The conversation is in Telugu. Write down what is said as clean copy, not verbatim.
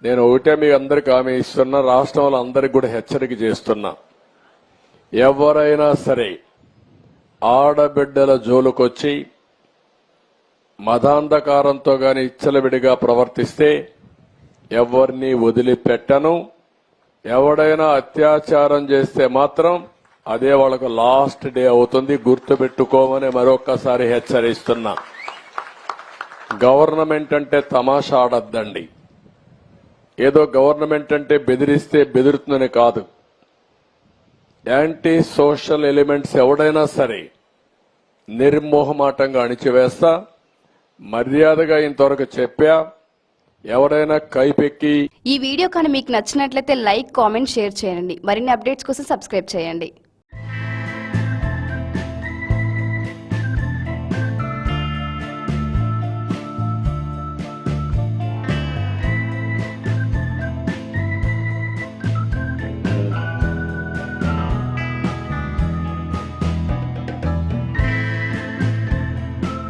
నేను ఒకటే మీ అందరికి హామీ ఇస్తున్నా, రాష్ట్రంలో అందరికి కూడా హెచ్చరిక చేస్తున్నా. ఎవరైనా సరే ఆడబిడ్డల జోలుకొచ్చి మదాంధకారంతో గాని ఇచ్చలవిడిగా ప్రవర్తిస్తే ఎవరిని వదిలిపెట్టను. ఎవడైనా అత్యాచారం చేస్తే మాత్రం అదే వాళ్ళకు లాస్ట్ డే అవుతుంది, గుర్తుపెట్టుకోమని మరొక్కసారి హెచ్చరిస్తున్నా. గవర్నమెంట్ అంటే తమాషా ఆడద్దండి. ఏదో గవర్నమెంట్ అంటే బెదిరిస్తే బెదురుతుందని కాదు. యాంటీ సోషల్ ఎలిమెంట్స్ ఎవడైనా సరే నిర్మోహమాటంగా అణిచివేస్తా. మర్యాదగా ఇంతవరకు చెప్పా. ఎవరైనా కైపెక్కి ఈ వీడియో కానీ మీకు నచ్చినట్లయితే లైక్, కామెంట్, షేర్ చేయండి. మరిన్ని అప్డేట్స్ కోసం సబ్స్క్రైబ్ చేయండి.